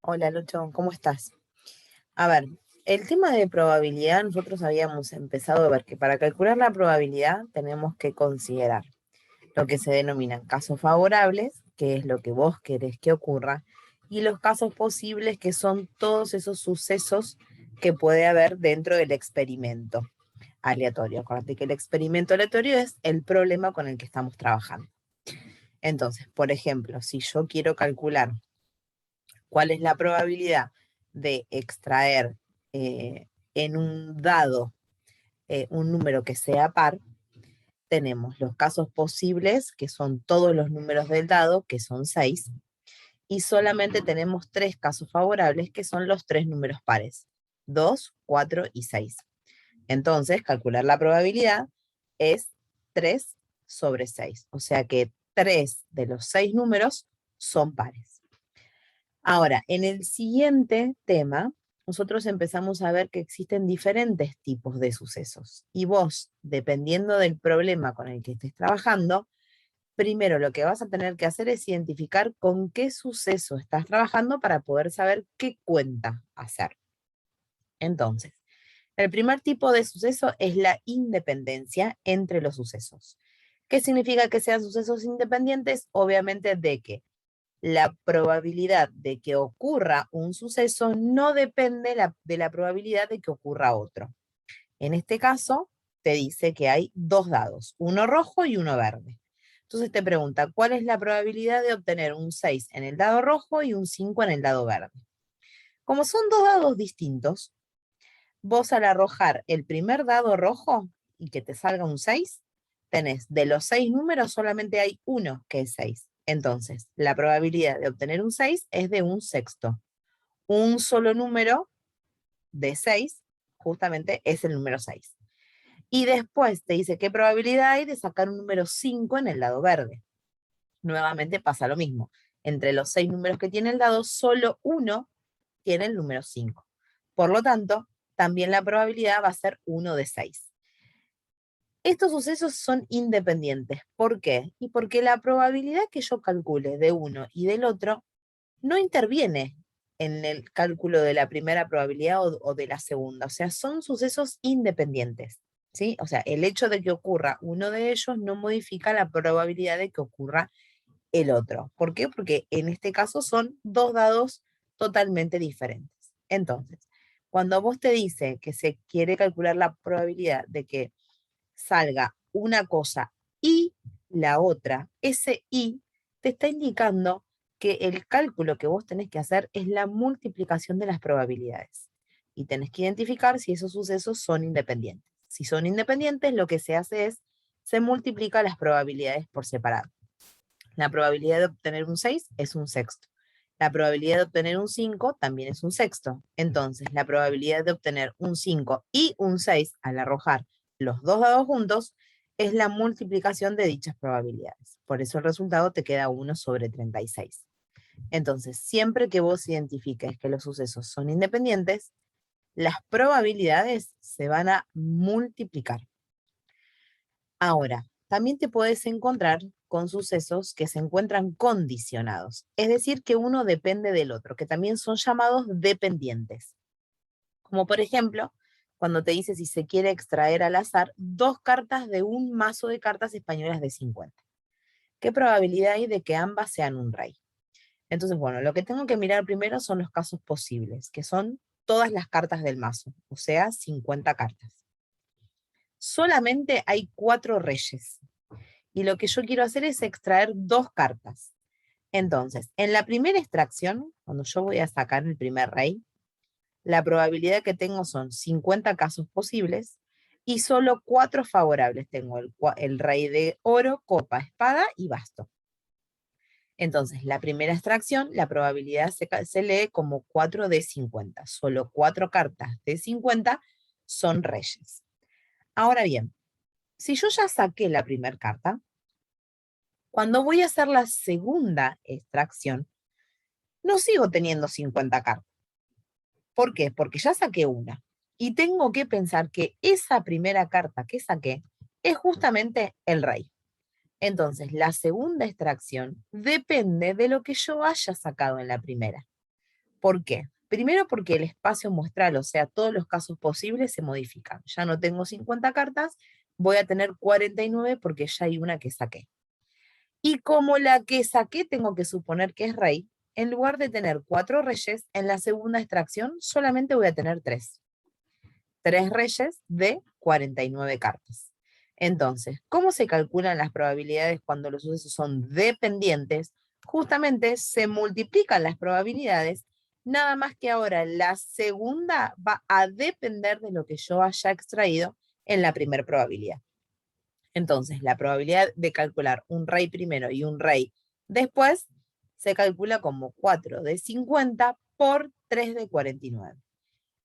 Hola Lucho, ¿cómo estás? A ver, el tema de probabilidad, nosotros habíamos empezado a ver que para calcular la probabilidad tenemos que considerar lo que se denominan casos favorables, que es lo que vos querés que ocurra, y los casos posibles, que son todos esos sucesos que puede haber dentro del experimento aleatorio. Acuérdate que el experimento aleatorio es el problema con el que estamos trabajando. Entonces, por ejemplo, si yo quiero calcular cuál es la probabilidad de extraer en un dado un número que sea par, tenemos los casos posibles, que son todos los números del dado, que son 6, y solamente tenemos 3 casos favorables, que son los 3 números pares, 2, 4 y 6. Entonces, calcular la probabilidad es 3 sobre 6, o sea que 3 de los 6 números son pares. Ahora, en el siguiente tema, nosotros empezamos a ver que existen diferentes tipos de sucesos. Y vos, dependiendo del problema con el que estés trabajando, primero lo que vas a tener que hacer es identificar con qué suceso estás trabajando para poder saber qué cuenta hacer. Entonces, el primer tipo de suceso es la independencia entre los sucesos. ¿Qué significa que sean sucesos independientes? Obviamente de que la probabilidad de que ocurra un suceso no depende de la probabilidad de que ocurra otro. En este caso, te dice que hay dos dados, uno rojo y uno verde. Entonces te pregunta, ¿cuál es la probabilidad de obtener un 6 en el dado rojo y un 5 en el dado verde? Como son dos dados distintos, vos al arrojar el primer dado rojo y que te salga un 6, tenés de los 6 números solamente hay uno que es 6. Entonces, la probabilidad de obtener un 6 es de un sexto. Un solo número de 6 justamente es el número 6. Y después te dice qué probabilidad hay de sacar un número 5 en el lado verde. Nuevamente pasa lo mismo. Entre los 6 números que tiene el dado, solo uno tiene el número 5. Por lo tanto, también la probabilidad va a ser 1 de 6. Estos sucesos son independientes. ¿Por qué? Y porque la probabilidad que yo calcule de uno y del otro no interviene en el cálculo de la primera probabilidad o de la segunda. O sea, son sucesos independientes. ¿Sí? O sea, el hecho de que ocurra uno de ellos no modifica la probabilidad de que ocurra el otro. ¿Por qué? Porque en este caso son dos dados totalmente diferentes. Entonces, cuando vos te dice que se quiere calcular la probabilidad de que salga una cosa y la otra, ese y te está indicando que el cálculo que vos tenés que hacer es la multiplicación de las probabilidades. Y tenés que identificar si esos sucesos son independientes. Si son independientes, lo que se hace es, se multiplica las probabilidades por separado. La probabilidad de obtener un 6 es un sexto. La probabilidad de obtener un 5 también es un sexto. Entonces, la probabilidad de obtener un 5 y un 6 al arrojar los dos dados juntos es la multiplicación de dichas probabilidades. Por eso el resultado te queda 1 sobre 36. Entonces, siempre que vos identifiques que los sucesos son independientes, las probabilidades se van a multiplicar. Ahora, también te puedes encontrar con sucesos que se encuentran condicionados, es decir, que uno depende del otro, que también son llamados dependientes. Como por ejemplo, cuando te dice si se quiere extraer al azar dos cartas de un mazo de cartas españolas de 50. ¿Qué probabilidad hay de que ambas sean un rey? Entonces, bueno, lo que tengo que mirar primero son los casos posibles, que son todas las cartas del mazo, o sea, 50 cartas. Solamente hay 4 reyes. Y lo que yo quiero hacer es extraer dos cartas. Entonces, en la primera extracción, cuando yo voy a sacar el primer rey, la probabilidad que tengo son 50 casos posibles y solo 4 favorables. Tengo el rey de oro, copa, espada y basto. Entonces, la primera extracción, la probabilidad se lee como 4 de 50. Solo 4 cartas de 50 son reyes. Ahora bien, si yo ya saqué la primera carta, cuando voy a hacer la segunda extracción, no sigo teniendo 50 cartas. ¿Por qué? Porque ya saqué una. Y tengo que pensar que esa primera carta que saqué es justamente el rey. Entonces, la segunda extracción depende de lo que yo haya sacado en la primera. ¿Por qué? Primero porque el espacio muestral, o sea, todos los casos posibles se modifican. Ya no tengo 50 cartas, voy a tener 49 porque ya hay una que saqué. Y como la que saqué tengo que suponer que es rey, en lugar de tener 4 reyes, en la segunda extracción solamente voy a tener 3. 3 reyes de 49 cartas. Entonces, ¿cómo se calculan las probabilidades cuando los sucesos son dependientes? Justamente se multiplican las probabilidades, nada más que ahora la segunda va a depender de lo que yo haya extraído en la primera probabilidad. Entonces, la probabilidad de calcular un rey primero y un rey después se calcula como 4 de 50 por 3 de 49.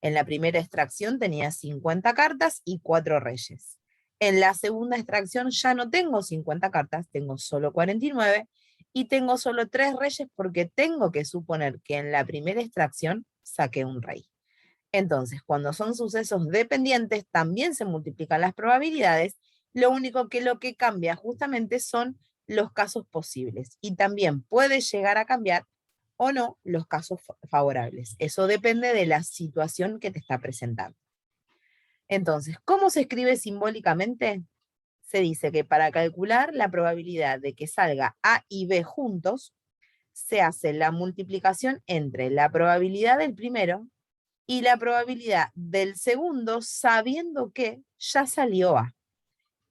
En la primera extracción tenía 50 cartas y 4 reyes. En la segunda extracción ya no tengo 50 cartas, tengo solo 49 y tengo solo 3 reyes porque tengo que suponer que en la primera extracción saqué un rey. Entonces, cuando son sucesos dependientes, también se multiplican las probabilidades. Lo que cambia justamente son los casos posibles. Y también puede llegar a cambiar o no los casos favorables. Eso depende de la situación que te está presentando. Entonces, ¿cómo se escribe simbólicamente? Se dice que para calcular la probabilidad de que salga A y B juntos, se hace la multiplicación entre la probabilidad del primero y la probabilidad del segundo sabiendo que ya salió A.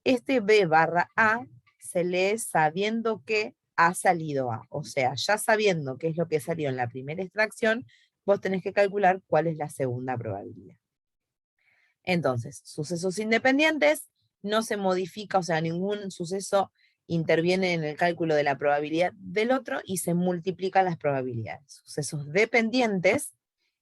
Este B barra A se lee sabiendo que ha salido A. O sea, ya sabiendo qué es lo que salió en la primera extracción, vos tenés que calcular cuál es la segunda probabilidad. Entonces, sucesos independientes no se modifica, o sea, ningún suceso interviene en el cálculo de la probabilidad del otro y se multiplican las probabilidades. Sucesos dependientes,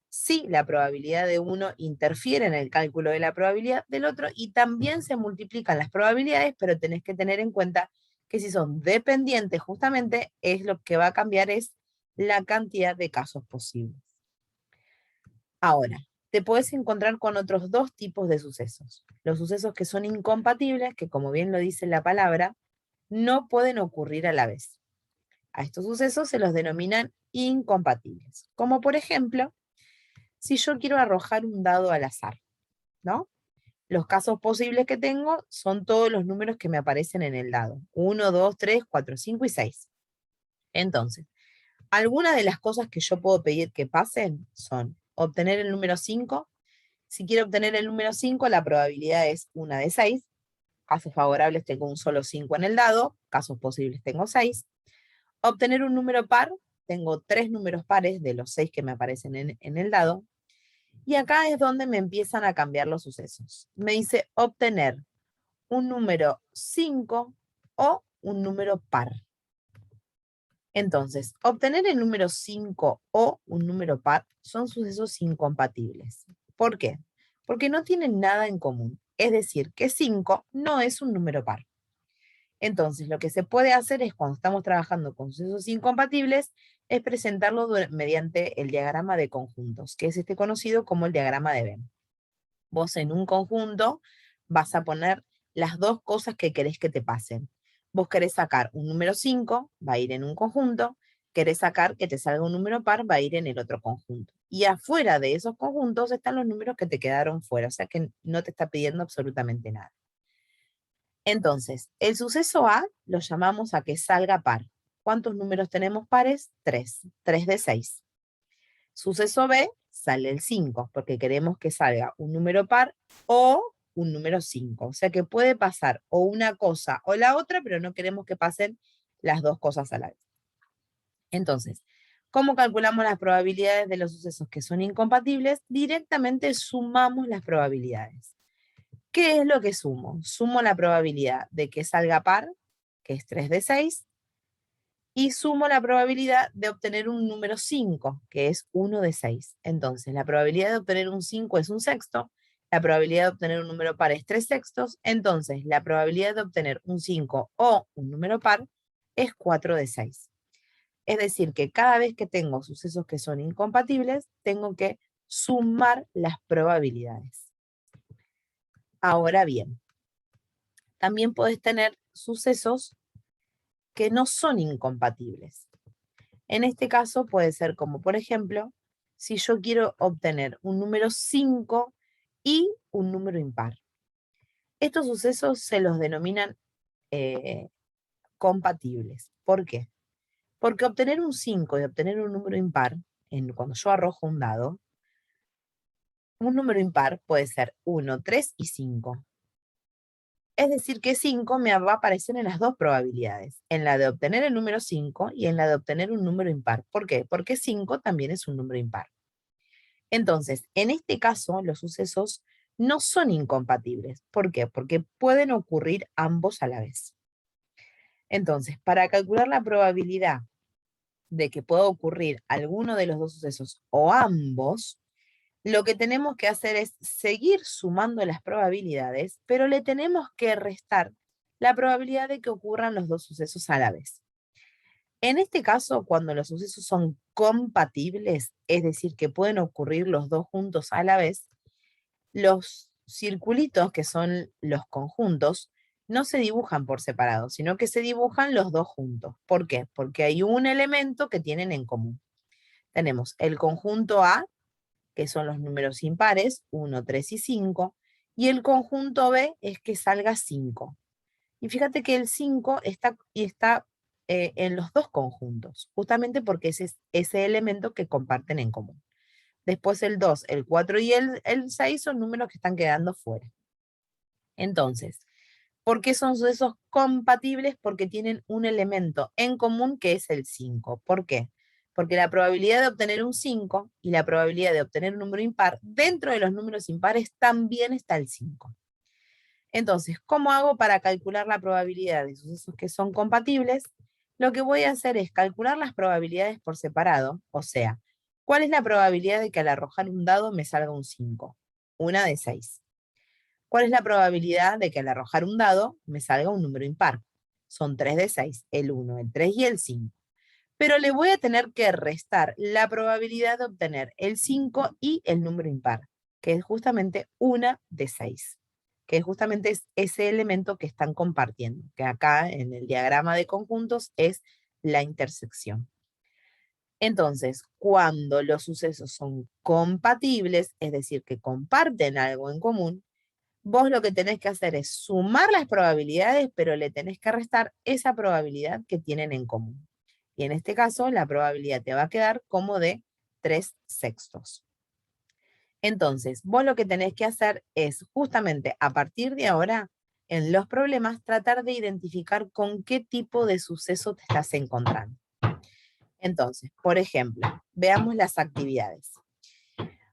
sí, la probabilidad de uno interfiere en el cálculo de la probabilidad del otro y también se multiplican las probabilidades, pero tenés que tener en cuenta que si son dependientes, justamente es lo que va a cambiar es la cantidad de casos posibles. Ahora, te puedes encontrar con otros dos tipos de sucesos. Los sucesos que son incompatibles, que como bien lo dice la palabra, no pueden ocurrir a la vez. A estos sucesos se los denominan incompatibles. Como por ejemplo, si yo quiero arrojar un dado al azar, ¿no? Los casos posibles que tengo son todos los números que me aparecen en el dado. 1, 2, 3, 4, 5 y 6. Entonces, algunas de las cosas que yo puedo pedir que pasen son obtener el número 5. Si quiero obtener el número 5, la probabilidad es 1 de 6. Casos favorables tengo un solo 5 en el dado, casos posibles tengo 6. Obtener un número par, tengo 3 números pares de los 6 que me aparecen en el dado. Y acá es donde me empiezan a cambiar los sucesos. Me dice obtener un número 5 o un número par. Entonces, obtener el número 5 o un número par son sucesos incompatibles. ¿Por qué? Porque no tienen nada en común. Es decir, que 5 no es un número par. Entonces, lo que se puede hacer es, cuando estamos trabajando con sucesos incompatibles, es presentarlo mediante el diagrama de conjuntos, que es este conocido como el diagrama de Venn. Vos en un conjunto vas a poner las dos cosas que querés que te pasen. Vos querés sacar un número 5, va a ir en un conjunto. Querés sacar que te salga un número par, va a ir en el otro conjunto. Y afuera de esos conjuntos están los números que te quedaron fuera, o sea que no te está pidiendo absolutamente nada. Entonces, el suceso A lo llamamos a que salga par. ¿Cuántos números tenemos pares? 3. 3 de 6. Suceso B, sale el 5, porque queremos que salga un número par o un número 5. O sea que puede pasar o una cosa o la otra, pero no queremos que pasen las dos cosas a la vez. Entonces, ¿cómo calculamos las probabilidades de los sucesos que son incompatibles? Directamente sumamos las probabilidades. ¿Qué es lo que sumo? Sumo la probabilidad de que salga par, que es 3 de 6, y sumo la probabilidad de obtener un número 5, que es 1 de 6. Entonces, la probabilidad de obtener un 5 es un sexto, la probabilidad de obtener un número par es 3 sextos, entonces la probabilidad de obtener un 5 o un número par es 4 de 6. Es decir, que cada vez que tengo sucesos que son incompatibles, tengo que sumar las probabilidades. Ahora bien, también puedes tener sucesos que no son incompatibles. En este caso puede ser como, por ejemplo, si yo quiero obtener un número 5 y un número impar. Estos sucesos se los denominan compatibles. ¿Por qué? Porque obtener un 5 y obtener un número impar, cuando yo arrojo un dado, un número impar puede ser 1, 3 y 5. Es decir, que 5 me va a aparecer en las dos probabilidades, en la de obtener el número 5 y en la de obtener un número impar. ¿Por qué? Porque 5 también es un número impar. Entonces, en este caso, los sucesos no son incompatibles. ¿Por qué? Porque pueden ocurrir ambos a la vez. Entonces, para calcular la probabilidad de que pueda ocurrir alguno de los dos sucesos o ambos, lo que tenemos que hacer es seguir sumando las probabilidades, pero le tenemos que restar la probabilidad de que ocurran los dos sucesos a la vez. En este caso, cuando los sucesos son compatibles, es decir, que pueden ocurrir los dos juntos a la vez, los circulitos, que son los conjuntos, no se dibujan por separado, sino que se dibujan los dos juntos. ¿Por qué? Porque hay un elemento que tienen en común. Tenemos el conjunto A, que son los números impares, 1, 3 y 5, y el conjunto B es que salga 5. Y fíjate que el 5 está en los dos conjuntos, justamente porque ese es ese elemento que comparten en común. Después el 2, el 4 y el 6 son números que están quedando fuera. Entonces, ¿por qué son esos compatibles? Porque tienen un elemento en común que es el 5. ¿Por qué? Porque la probabilidad de obtener un 5 y la probabilidad de obtener un número impar, dentro de los números impares también está el 5. Entonces, ¿cómo hago para calcular la probabilidad de sucesos que son compatibles? Lo que voy a hacer es calcular las probabilidades por separado, o sea, ¿cuál es la probabilidad de que al arrojar un dado me salga un 5? Una de 6. ¿Cuál es la probabilidad de que al arrojar un dado me salga un número impar? Son 3 de 6, el 1, el 3 y el 5. Pero le voy a tener que restar la probabilidad de obtener el 5 y el número impar, que es justamente una de 6, que justamente es ese elemento que están compartiendo, que acá en el diagrama de conjuntos es la intersección. Entonces, cuando los sucesos son compatibles, es decir, que comparten algo en común, vos lo que tenés que hacer es sumar las probabilidades, pero le tenés que restar esa probabilidad que tienen en común. Y en este caso, la probabilidad te va a quedar como de 3/6. Entonces, vos lo que tenés que hacer es justamente a partir de ahora, en los problemas, tratar de identificar con qué tipo de suceso te estás encontrando. Entonces, por ejemplo, veamos las actividades.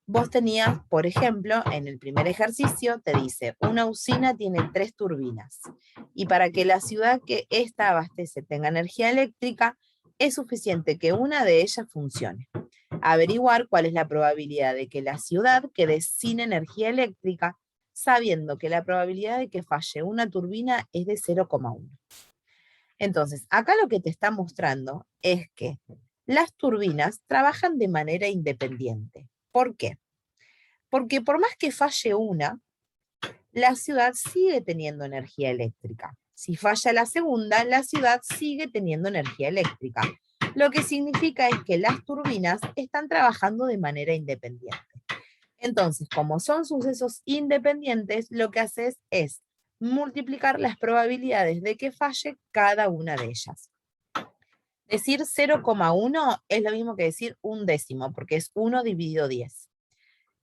Vos tenías, por ejemplo, en el primer ejercicio te dice, una usina tiene 3 turbinas y para que la ciudad que ésta abastece tenga energía eléctrica, es suficiente que una de ellas funcione. Averiguar cuál es la probabilidad de que la ciudad quede sin energía eléctrica, sabiendo que la probabilidad de que falle una turbina es de 0,1. Entonces, acá lo que te está mostrando es que las turbinas trabajan de manera independiente. ¿Por qué? Porque por más que falle una, la ciudad sigue teniendo energía eléctrica. Si falla la segunda, la ciudad sigue teniendo energía eléctrica. Lo que significa es que las turbinas están trabajando de manera independiente. Entonces, como son sucesos independientes, lo que haces es multiplicar las probabilidades de que falle cada una de ellas. Decir 0,1 es lo mismo que decir un décimo, porque es 1 dividido 10.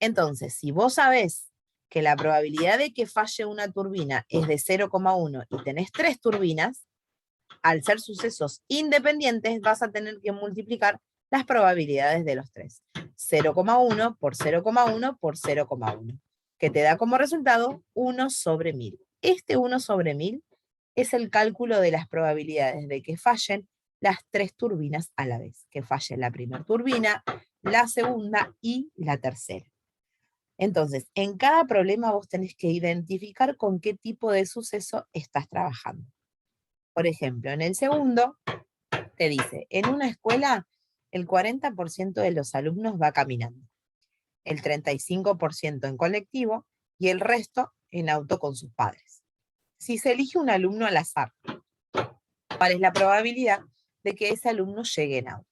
Entonces, si vos sabés que la probabilidad de que falle una turbina es de 0,1 y tenés 3 turbinas, al ser sucesos independientes vas a tener que multiplicar las probabilidades de los 3. 0,1 por 0,1 por 0,1, que te da como resultado 1 sobre 1000. Este 1 sobre 1000 es el cálculo de las probabilidades de que fallen las 3 turbinas a la vez, que falle la primera turbina, la segunda y la tercera. Entonces, en cada problema vos tenés que identificar con qué tipo de suceso estás trabajando. Por ejemplo, en el segundo te dice, en una escuela el 40% de los alumnos va caminando, el 35% en colectivo y el resto en auto con sus padres. Si se elige un alumno al azar, ¿cuál es la probabilidad de que ese alumno llegue en auto?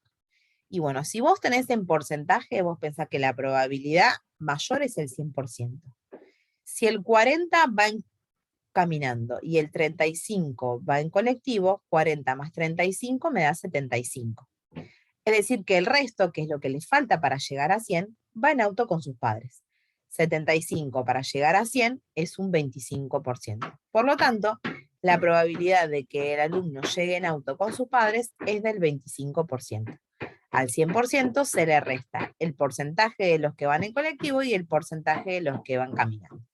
Y bueno, si vos tenés en porcentaje, vos pensás que la probabilidad mayor es el 100%. Si el 40 va caminando y el 35 va en colectivo, 40 más 35 me da 75. Es decir, que el resto, que es lo que les falta para llegar a 100, va en auto con sus padres. 75 para llegar a 100 es un 25%. Por lo tanto, la probabilidad de que el alumno llegue en auto con sus padres es del 25%. Al 100% se le resta el porcentaje de los que van en colectivo y el porcentaje de los que van caminando.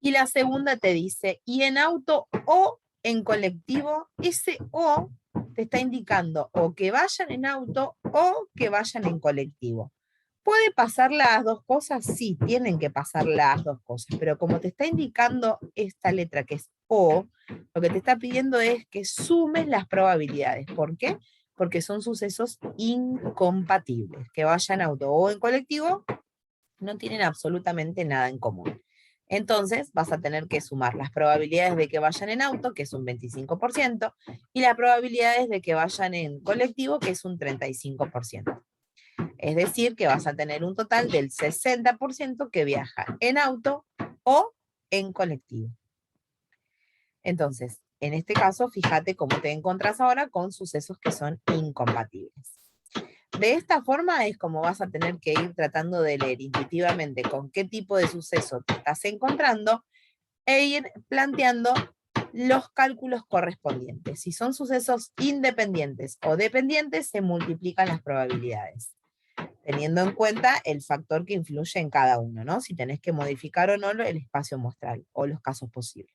Y la segunda te dice, y en auto o en colectivo, ese o te está indicando o que vayan en auto o que vayan en colectivo. ¿Puede pasar las dos cosas? Sí, tienen que pasar las dos cosas, pero como te está indicando esta letra que es O, lo que te está pidiendo es que sumes las probabilidades. ¿Por qué? Porque son sucesos incompatibles. Que vayan en auto o en colectivo no tienen absolutamente nada en común. Entonces vas a tener que sumar las probabilidades de que vayan en auto, que es un 25%, y las probabilidades de que vayan en colectivo, que es un 35%. Es decir, que vas a tener un total del 60% que viaja en auto o en colectivo. Entonces, en este caso, fíjate cómo te encontrás ahora con sucesos que son incompatibles. De esta forma es como vas a tener que ir tratando de leer intuitivamente con qué tipo de suceso te estás encontrando e ir planteando los cálculos correspondientes. Si son sucesos independientes o dependientes, se multiplican las probabilidades, teniendo en cuenta el factor que influye en cada uno, ¿no? Si tenés que modificar o no el espacio muestral o los casos posibles.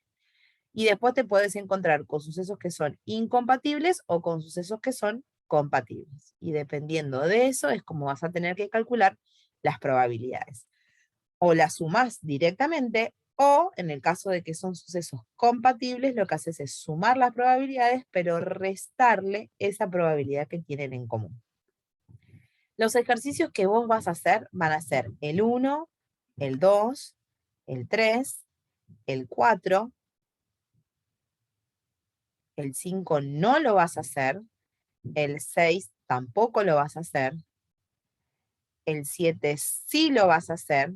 Y después te puedes encontrar con sucesos que son incompatibles o con sucesos que son compatibles. Y dependiendo de eso es como vas a tener que calcular las probabilidades. O las sumas directamente o en el caso de que son sucesos compatibles, lo que haces es sumar las probabilidades, pero restarle esa probabilidad que tienen en común. Los ejercicios que vos vas a hacer van a ser el 1, el 2, el 3, el 4, el 5 no lo vas a hacer, el 6 tampoco lo vas a hacer, el 7 sí lo vas a hacer,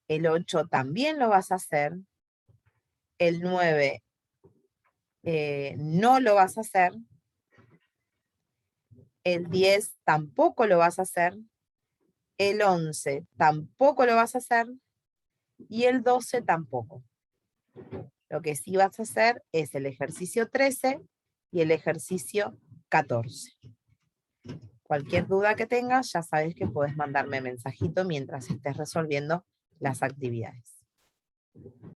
el 8 también lo vas a hacer, el 9 no lo vas a hacer, el 10 tampoco lo vas a hacer, el 11 tampoco lo vas a hacer y el 12 tampoco. Lo que sí vas a hacer es el ejercicio 13 y el ejercicio 14. Cualquier duda que tengas, ya sabes que puedes mandarme mensajito mientras estés resolviendo las actividades.